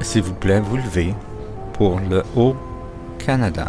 S'il vous plaît, vous levez pour le Haut-Canada.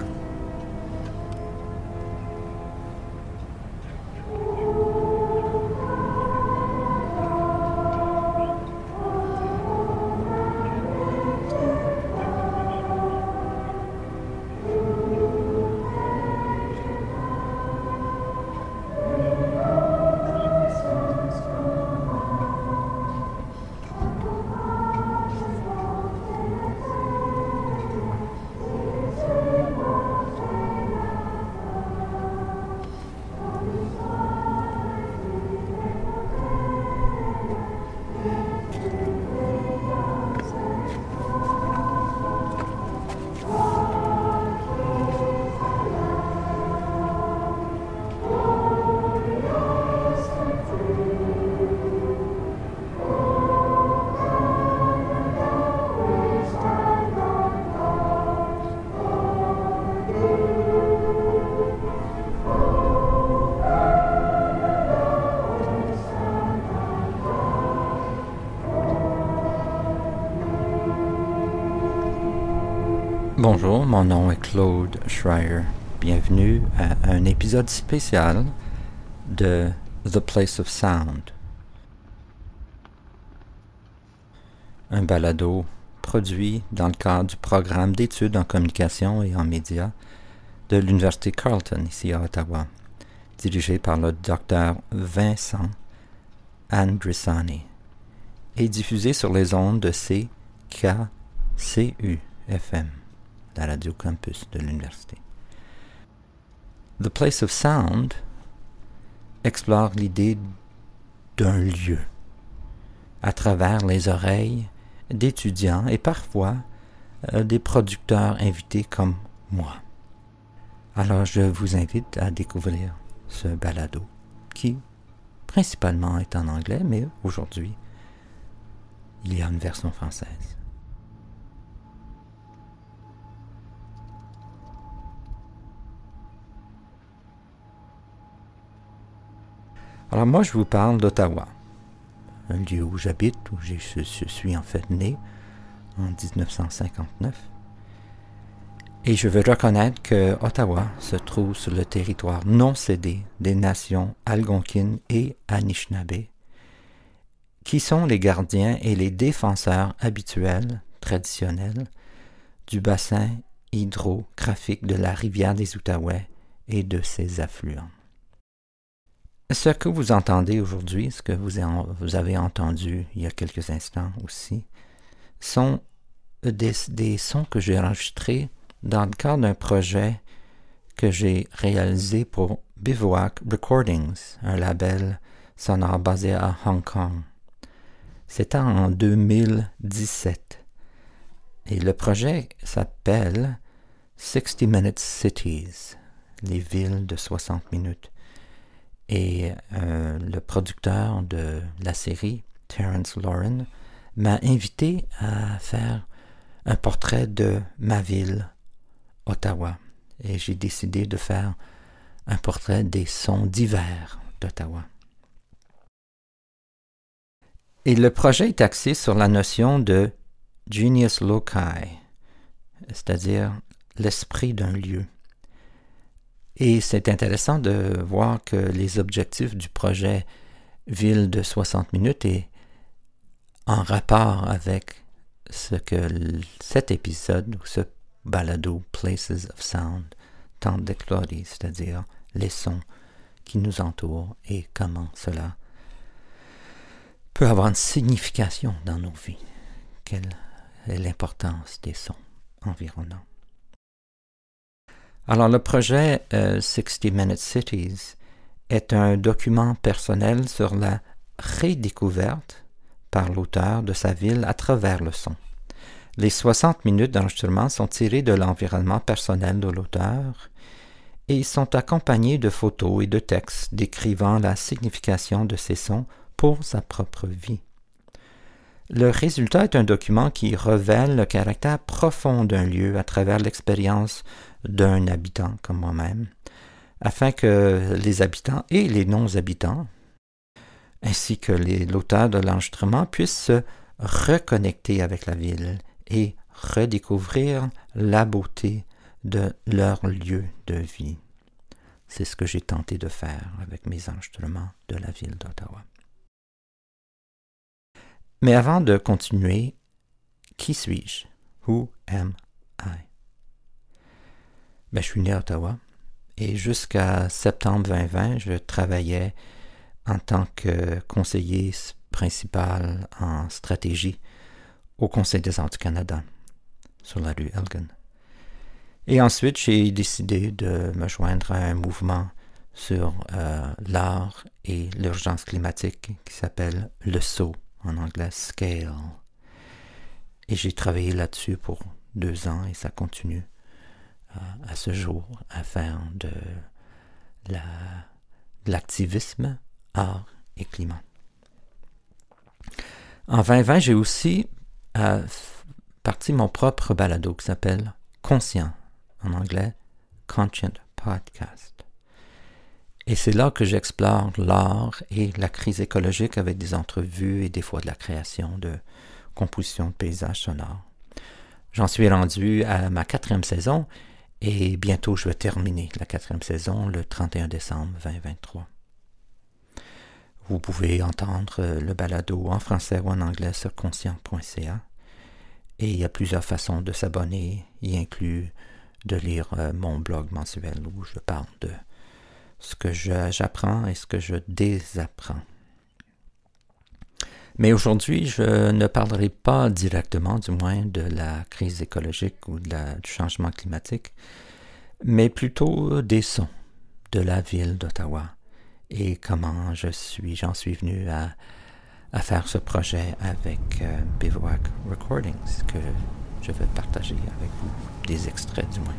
Bonjour, mon nom est Claude Schreier. Bienvenue à un épisode spécial de The Place of Sound. Un balado produit dans le cadre du programme d'études en communication et en médias de l'Université Carleton, ici à Ottawa, dirigé par le Dr Vincent Andrisani et diffusé sur les ondes de CKCU-FM. La radio campus de l'université. The Place of Sound explore l'idée d'un lieu à travers les oreilles d'étudiants et parfois des producteurs invités comme moi. Alors je vous invite à découvrir ce balado qui principalement est en anglais, mais aujourd'hui il y a une version française. Alors moi, je vous parle d'Ottawa, un lieu où j'habite, où je suis en fait né en 1959. Et je veux reconnaître que Ottawa se trouve sur le territoire non cédé des nations algonquines et Anishinaabe, qui sont les gardiens et les défenseurs habituels, traditionnels, du bassin hydrographique de la rivière des Outaouais et de ses affluents. Ce que vous entendez aujourd'hui, ce que vous avez entendu il y a quelques instants aussi, sont des sons que j'ai enregistrés dans le cadre d'un projet que j'ai réalisé pour Bivouac Recordings, un label sonore basé à Hong Kong. C'était en 2017. Et le projet s'appelle 60 Minute Cities, les villes de 60 minutes. Et le producteur de la série, Terence Lauren, m'a invité à faire un portrait de ma ville, Ottawa. Et j'ai décidé de faire un portrait des sons d'hiver d'Ottawa. Et le projet est axé sur la notion de genius loci, c'est-à-dire l'esprit d'un lieu. Et c'est intéressant de voir que les objectifs du projet Ville de 60 minutes est en rapport avec ce que cet épisode, ou ce balado Places of Sound, tente d'explorer, c'est-à-dire les sons qui nous entourent et comment cela peut avoir une signification dans nos vies. Quelle est l'importance des sons environnants. Alors, le projet 60 Minute Cities est un document personnel sur la redécouverte par l'auteur de sa ville à travers le son. Les 60 minutes d'enregistrement sont tirées de l'environnement personnel de l'auteur et sont accompagnés de photos et de textes décrivant la signification de ces sons pour sa propre vie. Le résultat est un document qui révèle le caractère profond d'un lieu à travers l'expérience d'un habitant comme moi-même, afin que les habitants et les non-habitants, ainsi que l'auteur de l'enregistrement, puissent se reconnecter avec la ville et redécouvrir la beauté de leur lieu de vie. C'est ce que j'ai tenté de faire avec mes enregistrements de la ville d'Ottawa. Mais avant de continuer, qui suis-je? Who am I? Je suis né à Ottawa et jusqu'à septembre 2020, je travaillais en tant que conseiller principal en stratégie au Conseil des arts du Canada, sur la rue Elgin. Et ensuite, j'ai décidé de me joindre à un mouvement sur l'art et l'urgence climatique qui s'appelle le SAUT, en anglais Scale. Et j'ai travaillé là-dessus pour 2 ans et ça continue à ce jour à faire de l'activisme, art et climat. En 2020, j'ai aussi parti mon propre balado qui s'appelle Conscient, en anglais Conscient Podcast. Et c'est là que j'explore l'art et la crise écologique avec des entrevues et des fois de la création de compositions de paysages sonores. J'en suis rendu à ma 4e saison et bientôt je vais terminer la 4e saison le 31 décembre 2023. Vous pouvez entendre le balado en français ou en anglais sur conscient.ca et il y a plusieurs façons de s'abonner, y inclut de lire mon blog mensuel où je parle de ce que j'apprends et ce que je désapprends. Mais aujourd'hui, je ne parlerai pas directement, du moins, de la crise écologique ou du changement climatique, mais plutôt des sons de la ville d'Ottawa et comment j'en suis venu à faire ce projet avec Bivouac Recordings, que je vais partager avec vous des extraits du moins.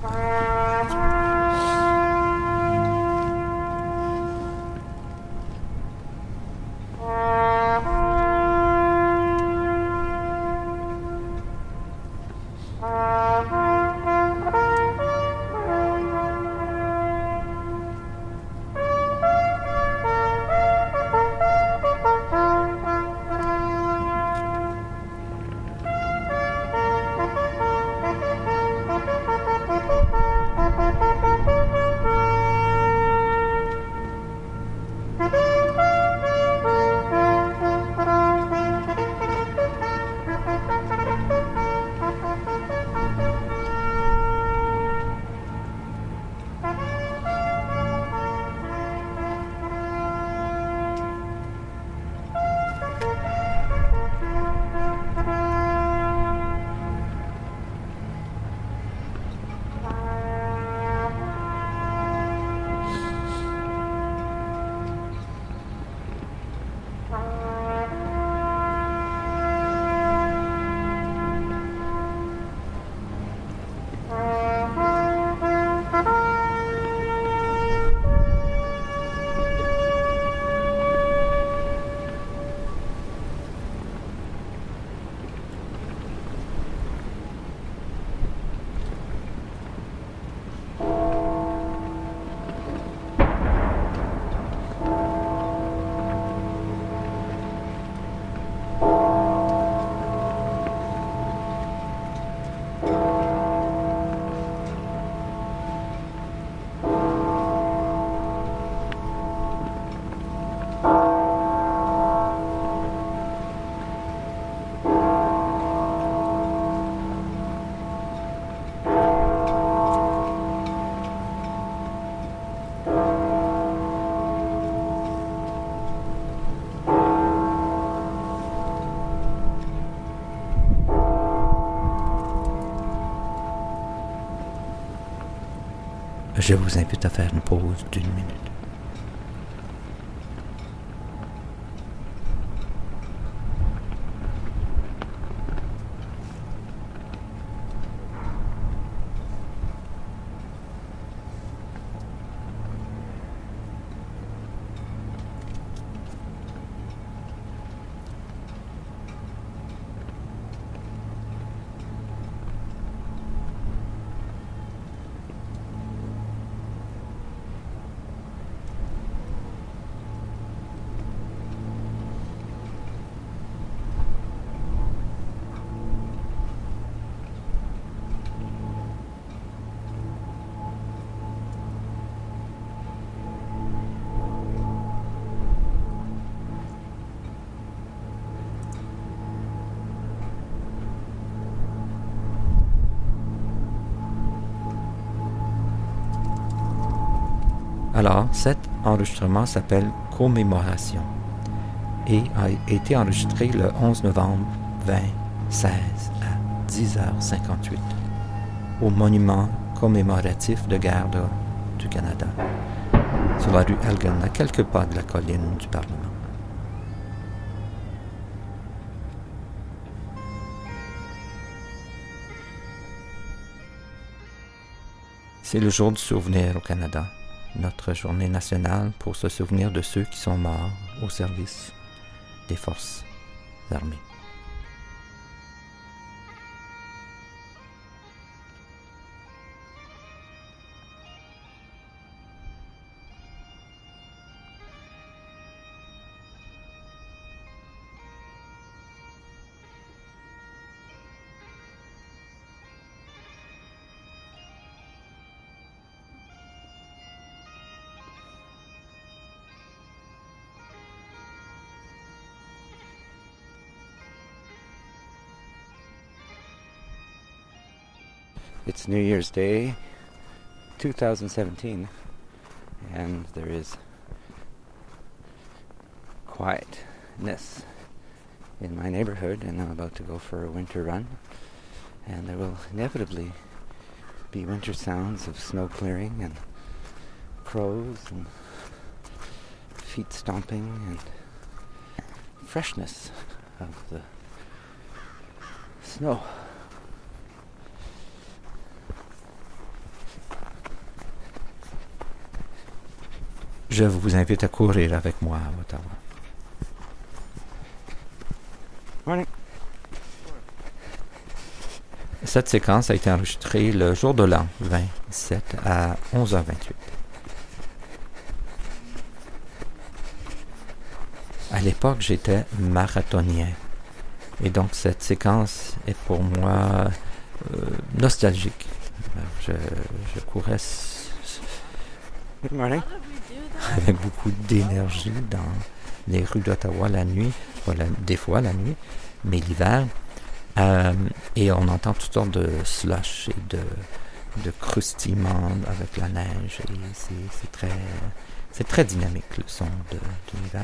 Je vous invite à faire une pause d'1 minute. Alors, cet enregistrement s'appelle Commémoration et a été enregistré le 11 novembre 2016 à 10h58 au monument commémoratif de guerre du Canada, sur la rue Elgin, à quelques pas de la colline du Parlement. C'est le jour du souvenir au Canada, notre journée nationale pour se souvenir de ceux qui sont morts au service des forces armées. It's New Year's Day 2017 and there is quietness in my neighborhood, and I'm about to go for a winter run, and there will inevitably be winter sounds of snow clearing and crows and feet stomping and freshness of the snow. Je vous invite à courir avec moi à Ottawa. Morning. Cette séquence a été enregistrée le jour de l'an 27 à 11h28. À l'époque, j'étais marathonien. Et donc, cette séquence est pour moi nostalgique. Je courais Good morning. Avec beaucoup d'énergie dans les rues d'Ottawa la nuit, des fois la nuit, mais l'hiver. Et on entend toutes sortes de slush et de croustillements avec la neige. Et c'est très dynamique le son de l'hiver.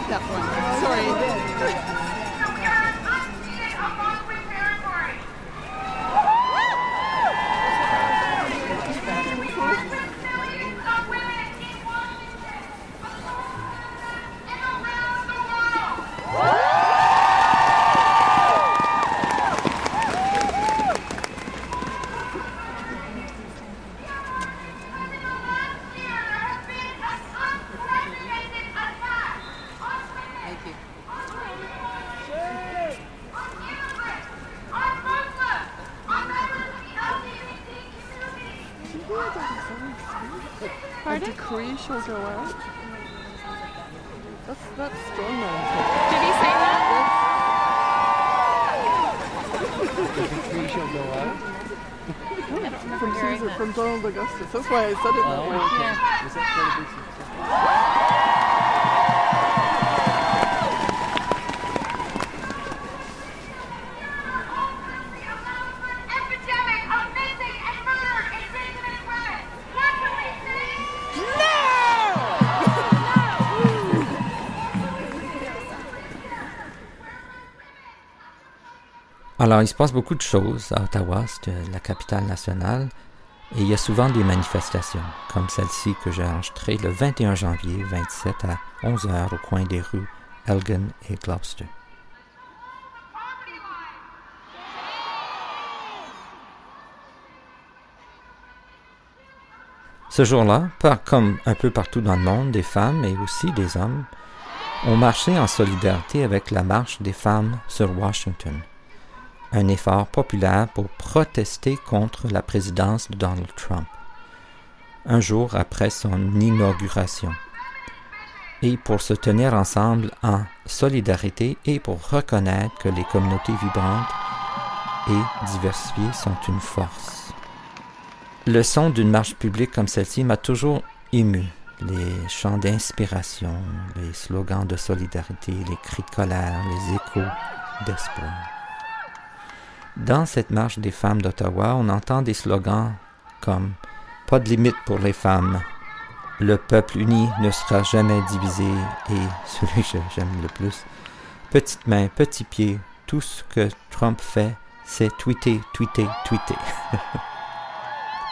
That one. Sorry. A decree shall go out. That's strongman. Did he say that? The decree shall go out. I don't remember From hearing Caesar, that. from Donald Augustus. That's why I said it that way. Okay. Is that Epidemic of Alors, il se passe beaucoup de choses à Ottawa, c'est la capitale nationale, et il y a souvent des manifestations, comme celle-ci que j'ai enregistrée le 21 janvier 27 à 11 h au coin des rues Elgin et Gloucester. Ce jour-là, comme un peu partout dans le monde, des femmes et aussi des hommes ont marché en solidarité avec la marche des femmes sur Washington, un effort populaire pour protester contre la présidence de Donald Trump, un jour après son inauguration, et pour se tenir ensemble en solidarité et pour reconnaître que les communautés vibrantes et diversifiées sont une force. Le son d'une marche publique comme celle-ci m'a toujours ému. Les chants d'inspiration, les slogans de solidarité, les cris de colère, les échos d'espoir. Dans cette marche des femmes d'Ottawa, on entend des slogans comme « Pas de limite pour les femmes »,« Le peuple uni ne sera jamais divisé » et celui que j'aime le plus, « Petites mains, petits pieds, tout ce que Trump fait, c'est tweeter, tweeter, tweeter ».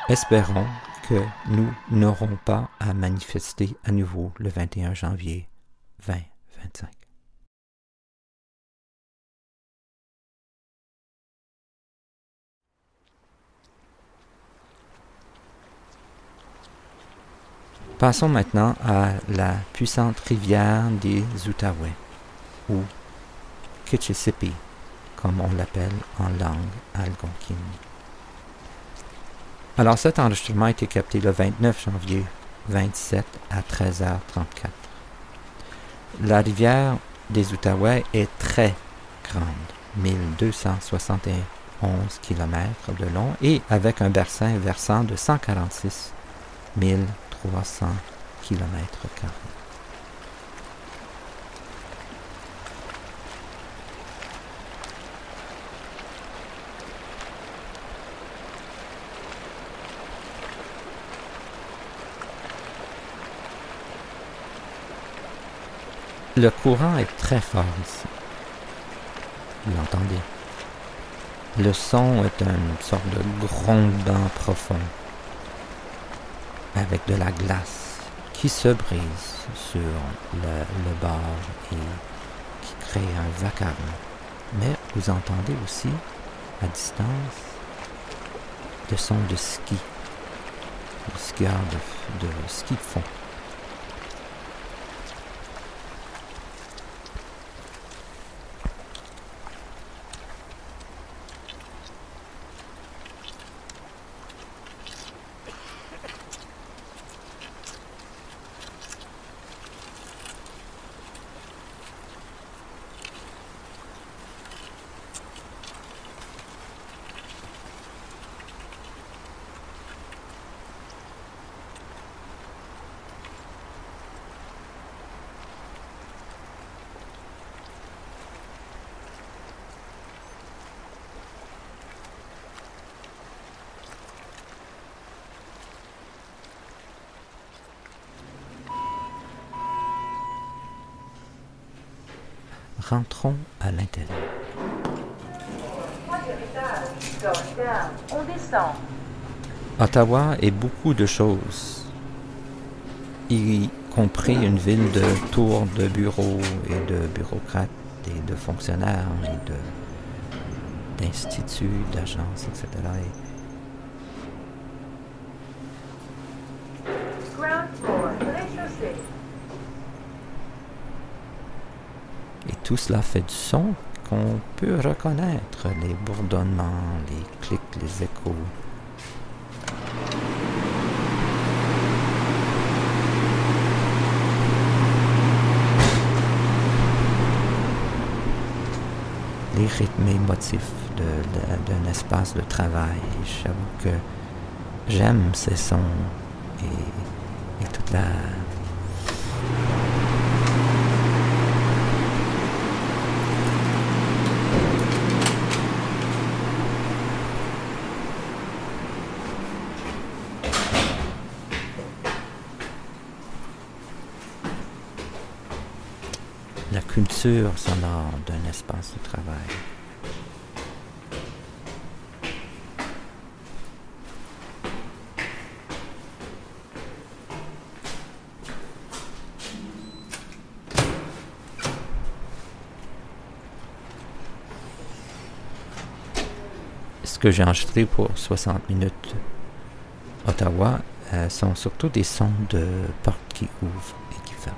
Espérons que nous n'aurons pas à manifester à nouveau le 21 janvier 2025. Passons maintenant à la puissante rivière des Outaouais, ou Kitchissippi, comme on l'appelle en langue algonquine. Alors cet enregistrement a été capté le 29 janvier 27 à 13h34. La rivière des Outaouais est très grande, 1271 km de long et avec un bassin versant de 146 300 km². Le courant est très fort ici. Vous l'entendez. Le son est une sorte de grondement profond, avec de la glace qui se brise sur le bord et qui crée un vacarme. Mais vous entendez aussi, à distance, le son de ski, le skieur de ski de fond. Rentrons à l'intérieur. On descend. Ottawa est beaucoup de choses, y compris une ville de tours de bureaux et de bureaucrates et de fonctionnaires et d'instituts, d'agences, etc. Ground floor, rez-de-chaussée. Et tout cela fait du son qu'on peut reconnaître, les bourdonnements, les clics, les échos. Les rythmes et motifs d'un espace de travail. J'avoue que j'aime ces sons et toute la... la culture sonore d'un espace de travail. ce que j'ai enregistré pour 60 minutes Ottawa sont surtout des sons de portes qui ouvrent et qui ferment.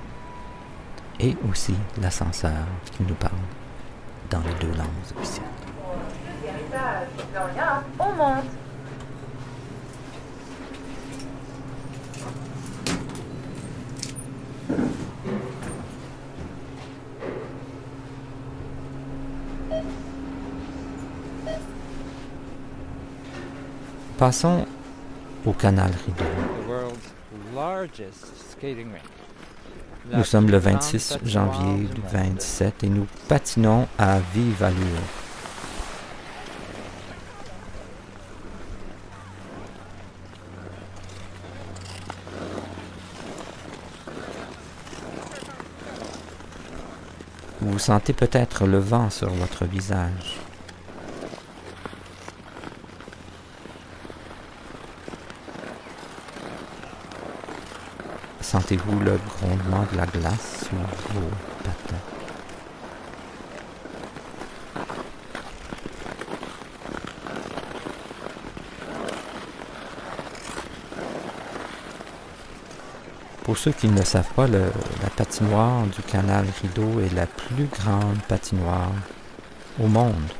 Et aussi l'ascenseur qui nous parle dans les deux langues officielles. Deuxième étage. Gloria, on monte. Passons au canal Rideau. The world's largest skating rink. Nous sommes le 26 janvier 2017 et nous patinons à vive allure. Vous sentez peut-être le vent sur votre visage. Sentez-vous le grondement de la glace sur vos patins. Pour ceux qui ne le savent pas, la patinoire du canal Rideau est la plus grande patinoire au monde,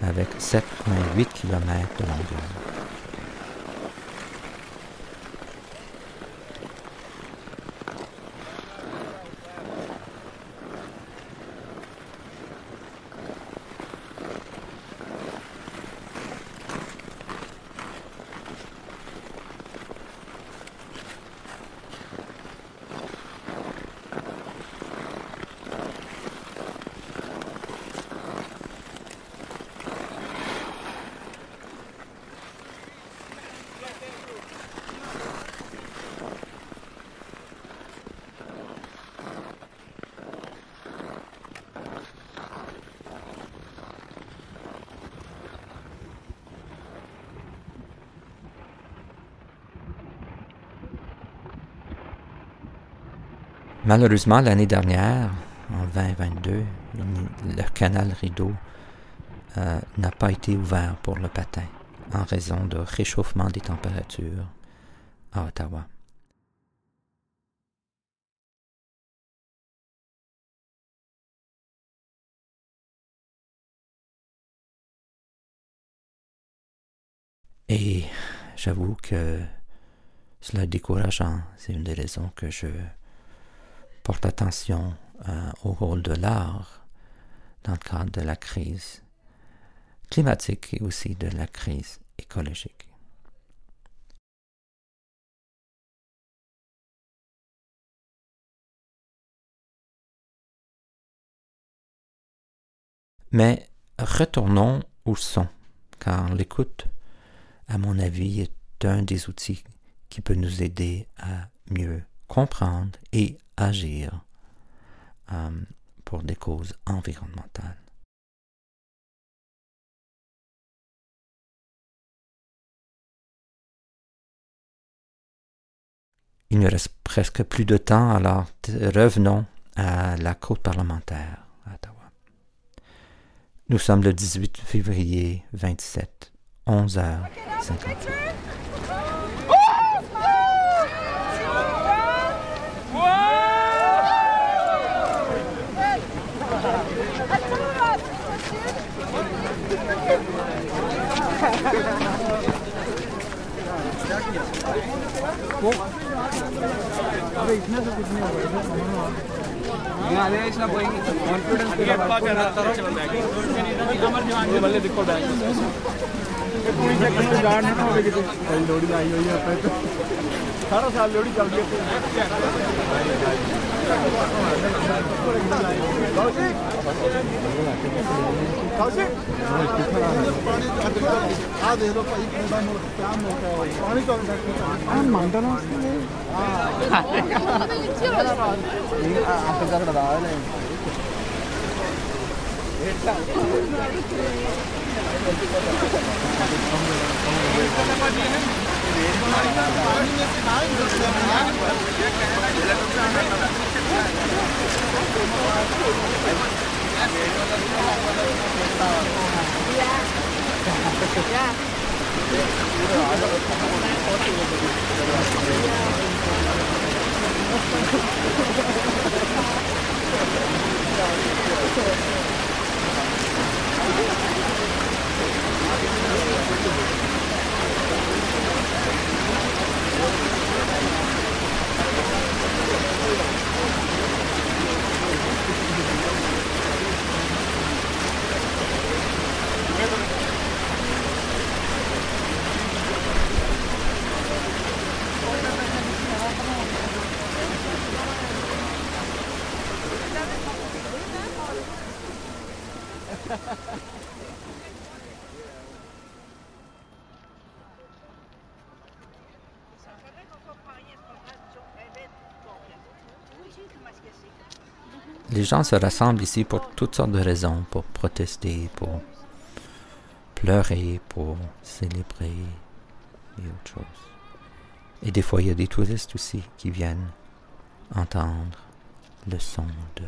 avec 7,8 km de longueur. Malheureusement, l'année dernière, en 2022, le canal Rideau n'a pas été ouvert pour le patin en raison de réchauffement des températures à Ottawa. Et j'avoue que cela est décourageant. C'est une des raisons que je porte attention au rôle de l'art dans le cadre de la crise climatique et aussi de la crise écologique. Mais retournons au son, car l'écoute, à mon avis, est un des outils qui peut nous aider à mieux comprendre et agir pour des causes environnementales. Il ne reste presque plus de temps, alors revenons à la côte parlementaire à Ottawa. Nous sommes le 18 février 27, 11h58. Les gens se rassemblent ici pour toutes sortes de raisons, pour protester, pour pleurer, pour célébrer et autre chose. Et des fois, il y a des touristes aussi qui viennent entendre le son de...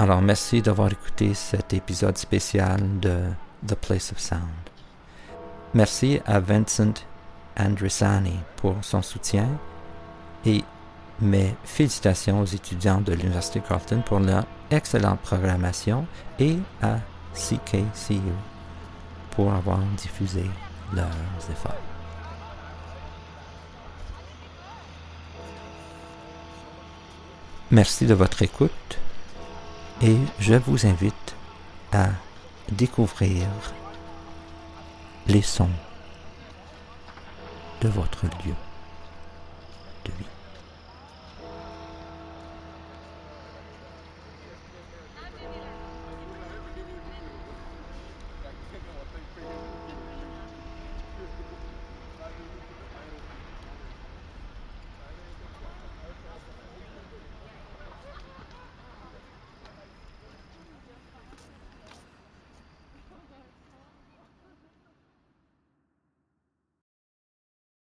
Alors, merci d'avoir écouté cet épisode spécial de The Place of Sound. Merci à Vincent Andrisani pour son soutien et mes félicitations aux étudiants de l'Université Carleton pour leur excellente programmation et à CKCU pour avoir diffusé leurs efforts. Merci de votre écoute. Et je vous invite à découvrir les sons de votre lieu de vie.